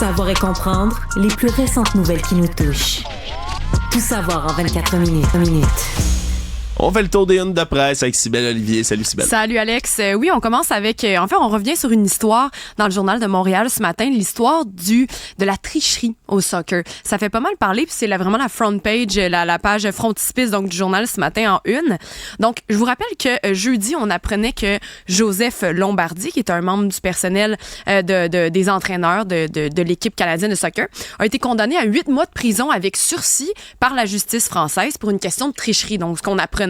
savoir et comprendre les plus récentes nouvelles qui nous touchent. Tout savoir en 24 minutes. On fait le tour des unes de presse avec Cybèle Olivier. Salut Cybèle. Salut Alex. Oui, on commence avec... on revient sur une histoire dans le Journal de Montréal ce matin, l'histoire de la tricherie au soccer. Ça fait pas mal parler, puis c'est vraiment la front page, la page frontispice donc, du journal ce matin en une. Donc, je vous rappelle que jeudi, on apprenait que Joseph Lombardi, qui est un membre du personnel des entraîneurs de l'équipe canadienne de soccer, a été condamné à 8 mois de prison avec sursis par la justice française pour une question de tricherie. Donc, ce qu'on apprend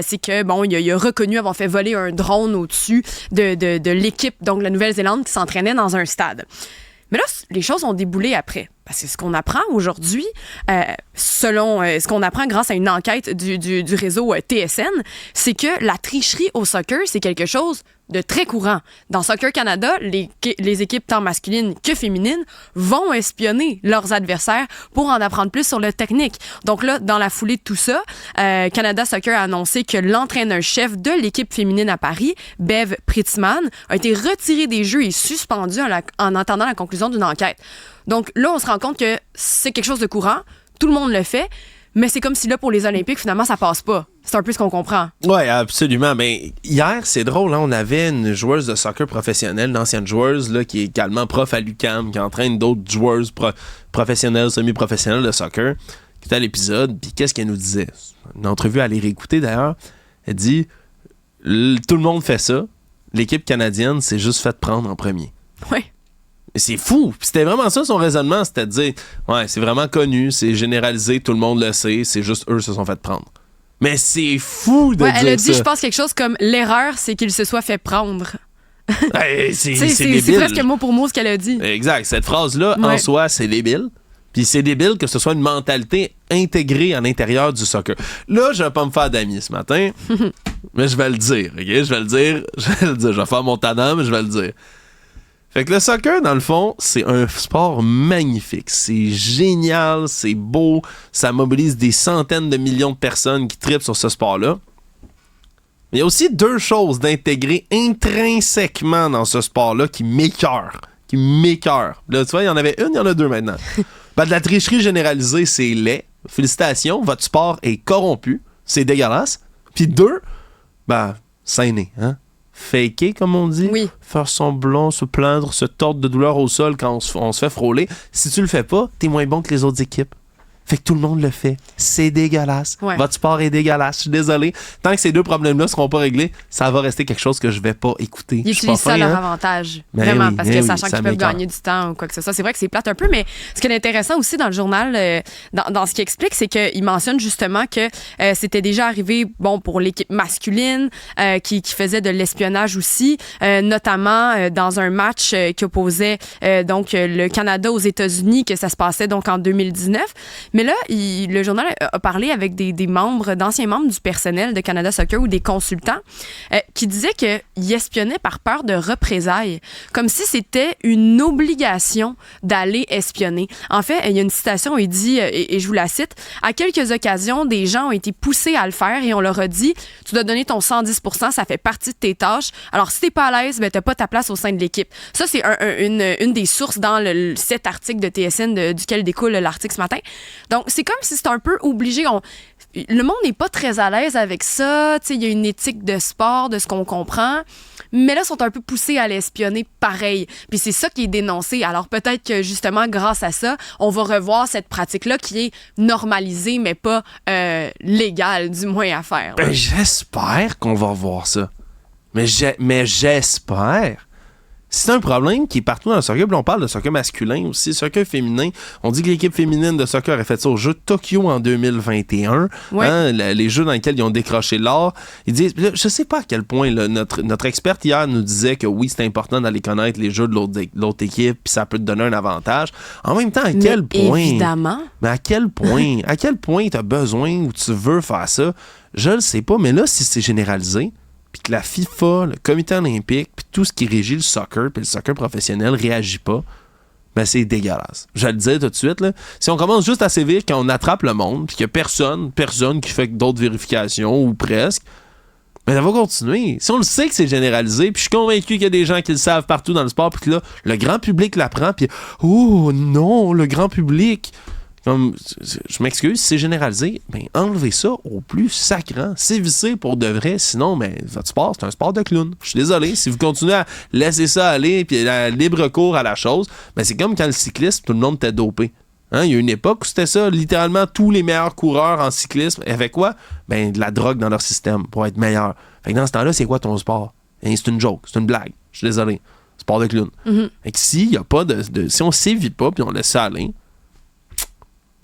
c'est que il a reconnu avoir fait voler un drone au-dessus de l'équipe, donc la Nouvelle-Zélande, qui s'entraînait dans un stade. Mais là, les choses ont déboulé après. Parce que ce qu'on apprend aujourd'hui, selon ce qu'on apprend grâce à une enquête du réseau TSN, c'est que la tricherie au soccer, c'est quelque chose de très courant. Dans Soccer Canada, les équipes tant masculines que féminines vont espionner leurs adversaires pour en apprendre plus sur leur technique. Donc là, dans la foulée de tout ça, Canada Soccer a annoncé que l'entraîneur-chef de l'équipe féminine à Paris, Bev Pritzman, a été retiré des jeux et suspendu en attendant la conclusion d'une enquête. Donc là, on se rend compte que c'est quelque chose de courant, tout le monde le fait, mais c'est comme si là, pour les Olympiques, finalement, ça passe pas. C'est un peu ce qu'on comprend. Oui, absolument. Mais hier, c'est drôle, hein, on avait une joueuse de soccer professionnelle, une ancienne joueuse là, qui est également prof à l'UQAM, qui entraîne d'autres joueuses professionnelles, semi-professionnelles de soccer, qui était à l'épisode. Puis qu'est-ce qu'elle nous disait? Une entrevue à aller réécouter d'ailleurs. Elle dit tout le monde fait ça. L'équipe canadienne s'est juste fait prendre en premier. Oui. C'est fou. Puis c'était vraiment ça son raisonnement, c'était de dire ouais, c'est vraiment connu, c'est généralisé, tout le monde le sait, c'est juste eux se sont fait prendre. Mais c'est fou de dire ça. Elle a dit, je pense, quelque chose comme l'erreur, c'est qu'il se soit fait prendre. Hey, c'est débile. C'est presque mot pour mot ce qu'elle a dit. Exact. Cette phrase-là, en soi, c'est débile. Puis c'est débile que ce soit une mentalité intégrée à l'intérieur du soccer. Là, je vais pas me faire d'amis ce matin, mais je vais le dire, OK? Je vais le dire. Je vais faire mon tannant, mais je vais le dire. Fait que le soccer, dans le fond, c'est un sport magnifique. C'est génial, c'est beau, ça mobilise des centaines de millions de personnes qui trippent sur ce sport-là. Mais il y a aussi deux choses d'intégrer intrinsèquement dans ce sport-là qui m'écœurent. Là, tu vois, il y en avait une, il y en a deux maintenant. De la tricherie généralisée, c'est laid. Félicitations, votre sport est corrompu. C'est dégueulasse. Puis deux, saigner, hein? Faker, comme on dit. Oui. Faire semblant, se plaindre, se tordre de douleur au sol quand on se fait frôler. Si tu le fais pas, t'es moins bon que les autres équipes. Fait que tout le monde le fait. C'est dégueulasse. Ouais. Votre sport est dégueulasse. Je suis désolé. Tant que ces deux problèmes-là seront pas réglés, ça va rester quelque chose que je vais pas écouter. Ils utilisent ça à leur avantage. Vraiment. Parce que sachant qu'ils peuvent gagner du temps ou quoi que ce soit. C'est vrai que c'est plate un peu, mais ce qui est intéressant aussi dans le journal, dans ce qu'il explique, c'est qu'il mentionne justement que c'était déjà arrivé, pour l'équipe masculine qui faisait de l'espionnage aussi, notamment dans un match qui opposait le Canada aux États-Unis, que ça se passait donc en 2019. Mais là, le journal a parlé avec d'anciens membres du personnel de Canada Soccer ou des consultants qui disaient qu'ils espionnaient par peur de représailles, comme si c'était une obligation d'aller espionner. En fait, il y a une citation où il dit, et je vous la cite, « À quelques occasions, des gens ont été poussés à le faire et on leur a dit « Tu dois donner ton 110%, ça fait partie de tes tâches. Alors, si t'es pas à l'aise, t'as pas ta place au sein de l'équipe. » Ça, c'est une des sources dans cet article de TSN duquel découle l'article ce matin. Donc, c'est comme si c'était un peu obligé. Le monde n'est pas très à l'aise avec ça. Il y a une éthique de sport, de ce qu'on comprend. Mais là, ils sont un peu poussés à l'espionner pareil. Puis c'est ça qui est dénoncé. Alors, peut-être que, justement, grâce à ça, on va revoir cette pratique-là qui est normalisée, mais pas légale, du moins, à faire. J'espère qu'on va revoir ça. Mais j'espère. C'est un problème qui est partout dans le soccer. Puis on parle de soccer masculin aussi, soccer féminin. On dit que l'équipe féminine de soccer a fait ça aux Jeux de Tokyo en 2021. Ouais. Hein, les jeux dans lesquels ils ont décroché l'or. Ils disent, je sais pas à quel point là, notre experte hier nous disait que oui, c'est important d'aller connaître les jeux de l'autre équipe, puis ça peut te donner un avantage. En même temps, à quel point? Évidemment. Mais à quel point? À quel point tu as besoin ou tu veux faire ça? Je le sais pas, mais là, si c'est généralisé, puis que la FIFA, le comité olympique, puis tout ce qui régit le soccer, puis le soccer professionnel réagit pas, c'est dégueulasse. Je vais le dire tout de suite, là. Si on commence juste à sévir quand on attrape le monde, puis qu'il y a personne qui fait d'autres vérifications, ou presque, Mais ça va continuer. Si on le sait que c'est généralisé, puis je suis convaincu qu'il y a des gens qui le savent partout dans le sport, puis que là, le grand public l'apprend, puis oh non, le grand public... Comme, je m'excuse, si c'est généralisé, ben enlevez ça au plus sacrant. Sévissez pour de vrai, sinon, ben, votre sport, c'est un sport de clown. Je suis désolé, si vous continuez à laisser ça aller puis à libre cours à la chose, ben c'est comme quand le cyclisme, tout le monde était dopé. Hein? Il y a une époque où c'était ça, littéralement tous les meilleurs coureurs en cyclisme avaient quoi? Ben de la drogue dans leur système pour être meilleurs. Fait que dans ce temps-là, c'est quoi ton sport? Hein, c'est une joke, c'est une blague. Je suis désolé. Sport de clown. Mm-hmm. Fait que s'il y a pas si on sévit pas puis on laisse ça aller,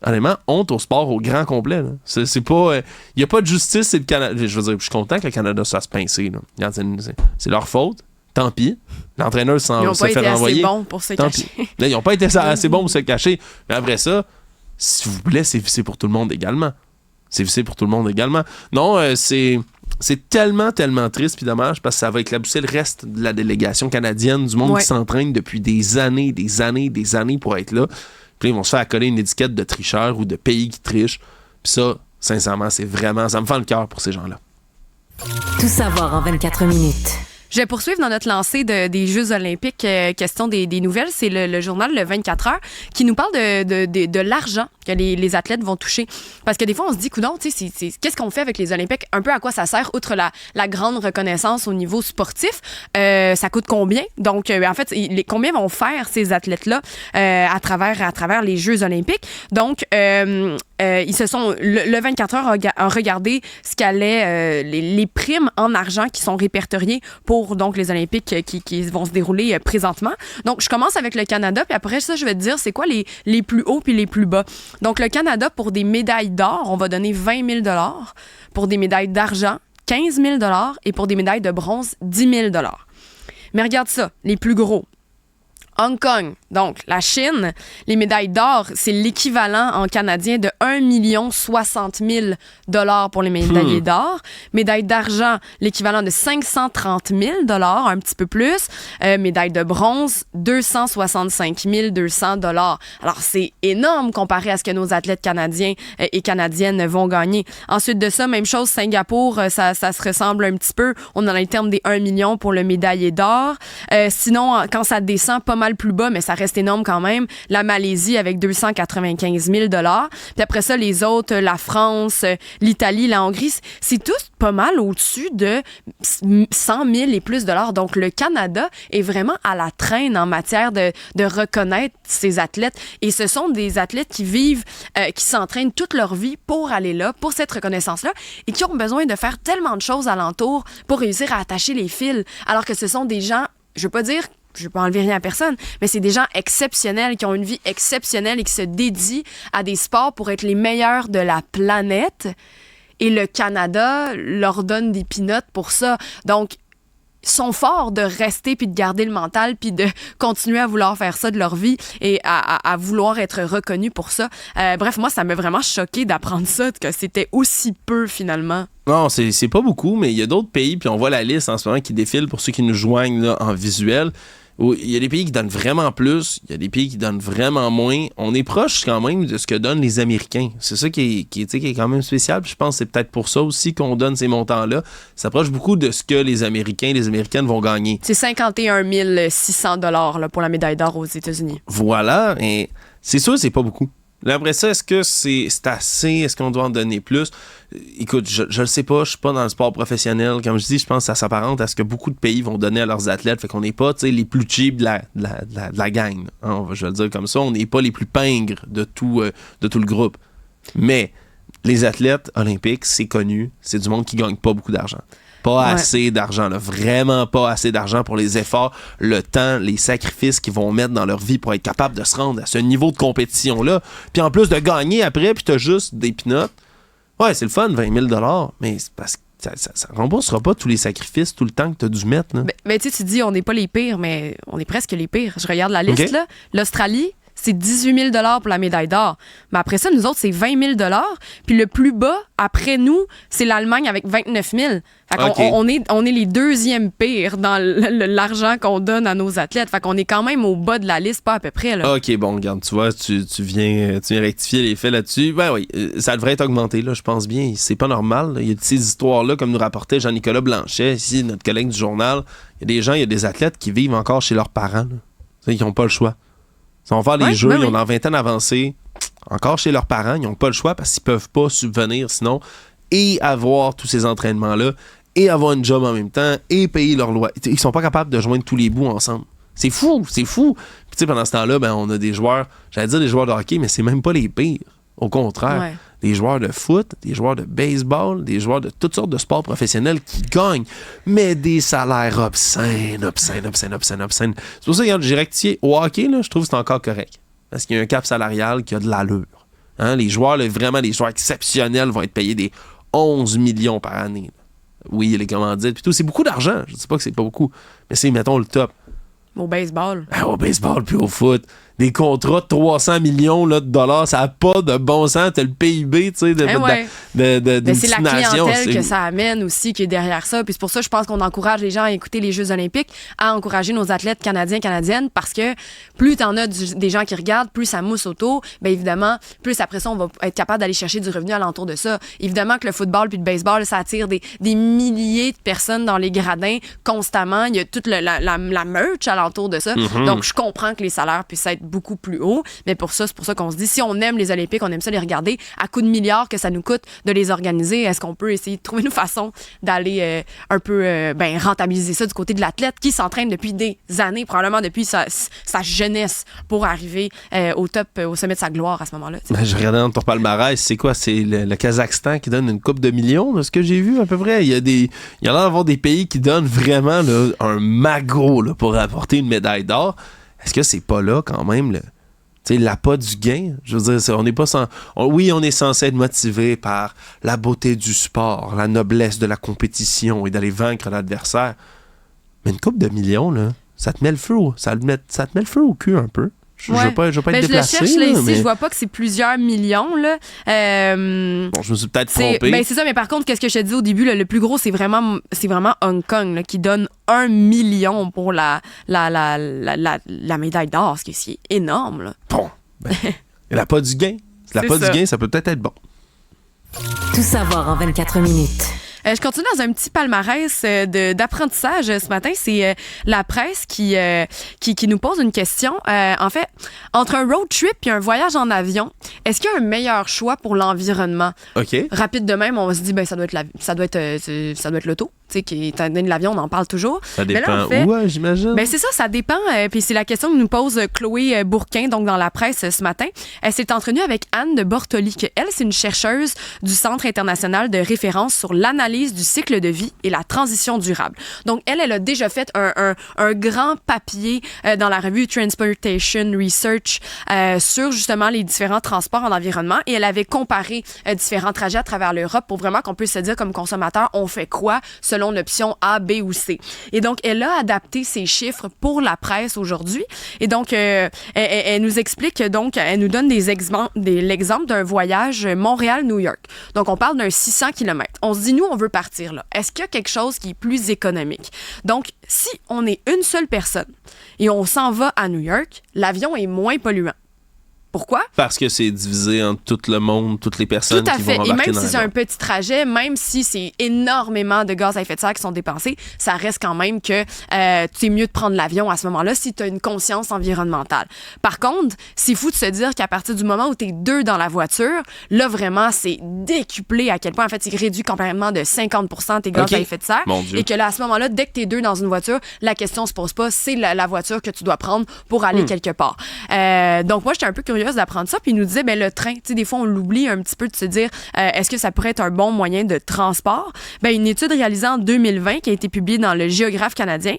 honnêtement, honte au sport au grand complet. Là. C'est pas... Il n'y a pas de justice, c'est le Canada. Je veux dire, je suis content que le Canada se fasse pincer. Là. Regarde, c'est leur faute. Tant pis. L'entraîneur se fait renvoyer. Ils n'ont pas été assez bons pour se cacher. Là, ils n'ont pas été assez bons pour se cacher. Mais après ça, s'il vous plaît, c'est vissé pour tout le monde également. C'est vissé pour tout le monde également. Non, c'est tellement, tellement triste puis dommage parce que ça va éclabousser le reste de la délégation canadienne, du monde qui s'entraîne depuis des années pour être là. Puis ils vont se faire accoler une étiquette de tricheur ou de pays qui triche. Puis ça, sincèrement, c'est vraiment... Ça me fend le cœur pour ces gens-là. Tout savoir en 24 minutes. Je vais poursuivre dans notre lancée des Jeux olympiques. Question des nouvelles, c'est le journal Le 24 heures qui nous parle de l'argent que les athlètes vont toucher. Parce que des fois, on se dit, coudonc, qu'est-ce qu'on fait avec les Olympiques? Un peu à quoi ça sert, outre la grande reconnaissance au niveau sportif? Ça coûte combien? Donc, en fait, combien vont faire ces athlètes-là à travers les Jeux olympiques? Donc, ils se sont... Le 24 heures a regardé ce qu'allaient les primes en argent qui sont répertoriées pour donc les Olympiques qui vont se dérouler présentement. Donc, je commence avec le Canada, puis après ça, je vais te dire c'est quoi les plus hauts puis les plus bas. Donc, le Canada, pour des médailles d'or, on va donner 20 000 $. Pour des médailles d'argent, 15 000 $. Et pour des médailles de bronze, 10 000 $. Mais regarde ça, les plus gros. Hong Kong, donc la Chine, les médailles d'or, c'est l'équivalent en canadien de 1 060 000 $ pour les médaillés d'or. Médaille d'argent, l'équivalent de 530 000 $, un petit peu plus. Médaille de bronze, 265 200 $. Alors, c'est énorme comparé à ce que nos athlètes canadiens et canadiennes vont gagner. Ensuite de ça, même chose, Singapour, ça se ressemble un petit peu. On est dans les termes des 1 million pour le médaillé d'or. Sinon, quand ça descend, pas mal plus bas, mais ça reste énorme quand même. La Malaisie avec 295 000 $. Puis après ça, les autres, la France, l'Italie, la Hongrie, c'est tous pas mal au-dessus de 100 000 et plus $. Donc, le Canada est vraiment à la traîne en matière de reconnaître ses athlètes. Et ce sont des athlètes qui vivent, qui s'entraînent toute leur vie pour aller là, pour cette reconnaissance-là, et qui ont besoin de faire tellement de choses alentour pour réussir à attacher les fils. Alors que ce sont des gens, je veux pas enlever rien à personne, mais c'est des gens exceptionnels, qui ont une vie exceptionnelle et qui se dédient à des sports pour être les meilleurs de la planète. Et le Canada leur donne des peanuts pour ça. Donc, ils sont forts de rester puis de garder le mental puis de continuer à vouloir faire ça de leur vie et à vouloir être reconnus pour ça. Bref, moi, ça m'a vraiment choqué d'apprendre ça, que c'était aussi peu finalement. Non, c'est pas beaucoup, mais il y a d'autres pays, puis on voit la liste en ce moment qui défile pour ceux qui nous joignent là, en visuel. Il y a des pays qui donnent vraiment plus, il y a des pays qui donnent vraiment moins. On est proche quand même de ce que donnent les Américains. C'est ça qui est quand même spécial. Puis je pense que c'est peut-être pour ça aussi qu'on donne ces montants-là. Ça s'approche beaucoup de ce que les Américains et les Américaines vont gagner. C'est 51 600 $ là, pour la médaille d'or aux États-Unis. Voilà, et c'est sûr, c'est pas beaucoup. Là, après ça, est-ce que c'est assez? Est-ce qu'on doit en donner plus? Écoute, je le sais pas, je suis pas dans le sport professionnel. Comme je dis, je pense que ça s'apparente à ce que beaucoup de pays vont donner à leurs athlètes. Fait qu'on n'est pas les plus cheap de la gang. Hein, je vais le dire comme ça. On n'est pas les plus pingres de tout le groupe. Mais les athlètes olympiques, c'est connu. C'est du monde qui gagne pas beaucoup d'argent. Pas assez d'argent, là. Vraiment pas assez d'argent pour les efforts, le temps, les sacrifices qu'ils vont mettre dans leur vie pour être capables de se rendre à ce niveau de compétition-là. Puis en plus de gagner après, puis t'as juste des peanuts. Ouais, c'est le fun, 20 000 $, mais c'est parce que ça remboursera pas tous les sacrifices, tout le temps que t'as dû mettre. Là. Ben, tu dis, on n'est pas les pires, mais on est presque les pires. Je regarde la liste, là. L'Australie, c'est 18 000 pour la médaille d'or. Mais après ça, nous autres, c'est 20 000 puis le plus bas, après nous, c'est l'Allemagne avec 29 000. Fait qu'on, on est les deuxièmes pires dans l'argent qu'on donne à nos athlètes. Fait qu'on est quand même au bas de la liste, pas à peu près. Là. OK, bon, regarde, tu vois, tu viens rectifier les faits là-dessus. Ben oui, ça devrait être augmenté, là, je pense bien. C'est pas normal. Là. Il y a ces histoires-là, comme nous rapportait Jean-Nicolas Blanchet, ici, notre collègue du journal. Il y a des athlètes qui vivent encore chez leurs parents. Ils n'ont pas le choix. Ils vont faire les jeux, ils ont dans vingtaine avancée, encore chez leurs parents, ils n'ont pas le choix parce qu'ils peuvent pas subvenir sinon et avoir tous ces entraînements-là et avoir une job en même temps et payer leur loi. Ils sont pas capables de joindre tous les bouts ensemble. C'est fou. Puis tu sais, pendant ce temps-là, ben, on a des joueurs, j'allais dire des joueurs de hockey, mais c'est même pas les pires. Au contraire, des joueurs de foot, des joueurs de baseball, des joueurs de toutes sortes de sports professionnels qui gagnent, mais des salaires obscènes. C'est pour ça que j'ai rectifié. Au hockey, là, je trouve que c'est encore correct. Parce qu'il y a un cap salarial qui a de l'allure. Hein? Les joueurs, là, vraiment, les joueurs exceptionnels vont être payés des 11 millions par année. Oui, il y a les commandites, puis tout. C'est beaucoup d'argent. Je ne dis pas que c'est pas beaucoup, mais c'est, mettons, le top. Au baseball. Au baseball puis au foot. Des contrats de 300 millions là, de dollars, ça n'a pas de bon sens. T'as le PIB, tu sais, de Mais c'est la nation, clientèle que ça amène aussi qui est derrière ça. Puis c'est pour ça, je pense qu'on encourage les gens à écouter les Jeux olympiques, à encourager nos athlètes canadiennes, parce que plus t'en as des gens qui regardent, plus ça mousse autour. Bien évidemment, plus après ça, on va être capable d'aller chercher du revenu alentour de ça. Évidemment que le football puis le baseball, ça attire des milliers de personnes dans les gradins constamment. Il y a toute la merch alentour de ça. Mm-hmm. Donc, je comprends que les salaires puissent être beaucoup plus hauts, mais c'est pour ça qu'on se dit, si on aime les Olympiques, on aime ça les regarder, à coups de milliards que ça nous coûte de les organiser, est-ce qu'on peut essayer de trouver une façon d'aller un peu rentabiliser ça du côté de l'athlète qui s'entraîne depuis des années, probablement depuis sa jeunesse, pour arriver au top, au sommet de sa gloire à ce moment-là. Ben, je regardais dans ton palmarès, c'est quoi? C'est le Kazakhstan qui donne une coupe de millions, de ce que j'ai vu à peu près. Il y en a d'avoir des pays qui donnent vraiment là, un magot là, pour apporter une médaille d'or. Est-ce que c'est pas là quand même l'appât du gain? Je veux dire, on n'est pas on est censé être motivé par la beauté du sport, la noblesse de la compétition et d'aller vaincre l'adversaire. Mais une coupe de millions, là, ça te met le feu au cul un peu. Je veux pas être déplacé. Je le cherche là, ici, je vois pas que c'est plusieurs millions. Là. Bon, je me suis peut-être trompé. C'est ça, mais par contre, qu'est-ce que je te dis au début, là, le plus gros, c'est vraiment Hong Kong là, qui donne 1 million pour la médaille d'or, ce qui est énorme. Là. Bon, l'appât du gain. L'appât du gain, ça peut peut-être être bon. Tout savoir en 24 minutes. Je continue dans un petit palmarès d'apprentissage ce matin. C'est la presse qui nous pose une question. En fait, entre un road trip et un voyage en avion, est-ce qu'il y a un meilleur choix pour l'environnement? OK. Rapide de même, on se dit, ça doit être l'auto. Tu sais, qui est de l'avion, on en parle toujours. Ça dépend où, j'imagine? Ben c'est ça dépend. Puis c'est la question que nous pose Chloé Bourquin, donc dans la presse ce matin. Elle s'est entretenue avec Anne de Bortoli, que elle, c'est une chercheuse du Centre international de référence sur l'analyse du cycle de vie et la transition durable. Donc, elle a déjà fait un grand papier dans la revue Transportation Research sur justement les différents transports en environnement, et elle avait comparé différents trajets à travers l'Europe pour vraiment qu'on puisse se dire comme consommateur, on fait quoi selon l'option A, B ou C. Et donc, elle a adapté ces chiffres pour la presse aujourd'hui. Et donc, elle nous explique, donc, elle nous donne l'exemple d'un voyage Montréal-New York. Donc, on parle d'un 600 km. On se dit, nous, on veut partir là. Est-ce qu'il y a quelque chose qui est plus économique? Donc, si on est une seule personne et on s'en va à New York, l'avion est moins polluant. Pourquoi? Parce que c'est divisé entre tout le monde, toutes les personnes qui vont embarquer dans l'avion. Et même si c'est un petit trajet, même si c'est énormément de gaz à effet de serre qui sont dépensés, ça reste quand même que c'est mieux de prendre l'avion à ce moment-là si tu as une conscience environnementale. Par contre, c'est fou de se dire qu'à partir du moment où tu es deux dans la voiture, là, vraiment, c'est décuplé à quel point, en fait, c'est réduit complètement de 50% tes gaz à effet de serre. Et que là, à ce moment-là, dès que tu es deux dans une voiture, la question se pose pas, c'est la voiture que tu dois prendre pour aller quelque part. Donc, moi, j'étais un peu curieuse curieuse d'apprendre ça. Puis il nous disait, ben le train, tu sais, des fois, on l'oublie un petit peu de se dire, est-ce que ça pourrait être un bon moyen de transport? Ben, une étude réalisée en 2020 qui a été publiée dans le Géographe canadien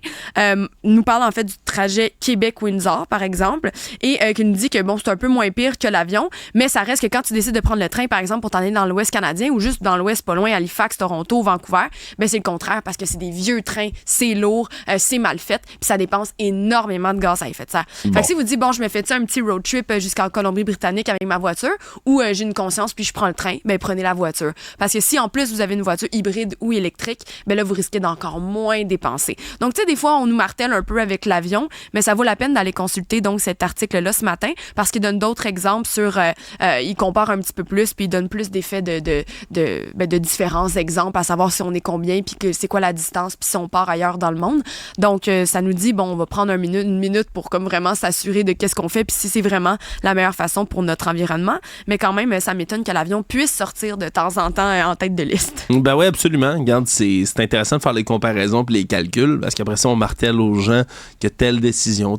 nous parle en fait du trajet Québec-Windsor, par exemple, et qui nous dit que bon, c'est un peu moins pire que l'avion, mais ça reste que quand tu décides de prendre le train, par exemple, pour t'en aller dans l'Ouest canadien ou juste dans l'Ouest, pas loin, Halifax, Toronto, Vancouver, ben c'est le contraire parce que c'est des vieux trains, c'est lourd, c'est mal fait, puis ça dépense énormément de gaz à effet de serre. Bon. Fait que si vous dites, bon, je me fais un petit road trip jusqu'en Colombie-Britannique avec ma voiture ou j'ai une conscience puis je prends le train, ben prenez la voiture. Parce que si en plus vous avez une voiture hybride ou électrique, ben là, vous risquez d'encore moins dépenser. Donc, tu sais, des fois, on nous martèle un peu avec l'avion, mais ça vaut la peine d'aller consulter donc cet article-là ce matin parce qu'il donne d'autres exemples sur... il compare un petit peu plus puis il donne plus d'effets de différents exemples à savoir si on est combien puis que c'est quoi la distance puis si on part ailleurs dans le monde. Donc, ça nous dit, bon, on va prendre une minute pour comme vraiment s'assurer de qu'est-ce qu'on fait puis si c'est vraiment la meilleure façon pour notre environnement. Mais quand même, ça m'étonne que l'avion puisse sortir de temps en temps en tête de liste. Ben oui, absolument. Regarde, c'est intéressant de faire les comparaisons puis les calculs parce qu'après ça, on martèle aux gens que telle décision,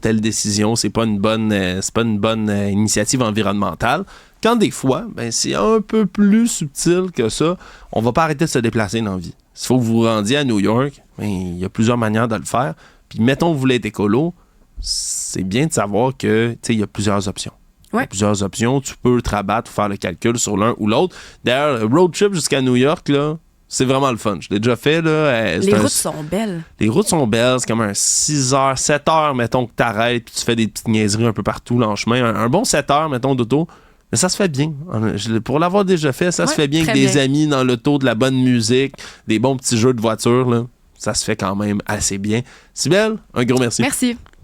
c'est pas une bonne initiative environnementale. Quand des fois, ben, c'est un peu plus subtil que ça, on va pas arrêter de se déplacer dans la vie. S'il faut que vous vous rendiez à New York, ben, il y a plusieurs manières de le faire. Puis mettons que vous voulez être écolo, c'est bien de savoir que il y a plusieurs options. Ouais. Il y a plusieurs options. Tu peux te rabattre ou faire le calcul sur l'un ou l'autre. D'ailleurs, le road trip jusqu'à New York, là, c'est vraiment le fun. Je l'ai déjà fait. Là, les routes sont belles. Les routes sont belles. C'est comme un 6 heures, 7 heures, mettons, que tu arrêtes puis tu fais des petites niaiseries un peu partout là, en chemin. Un bon 7 heures, mettons, d'auto. Mais ça se fait bien. Pour l'avoir déjà fait, ça se fait bien avec des amis dans l'auto, de la bonne musique, des bons petits jeux de voiture. Là. Ça se fait quand même assez bien. Cybèle, un gros merci. Merci.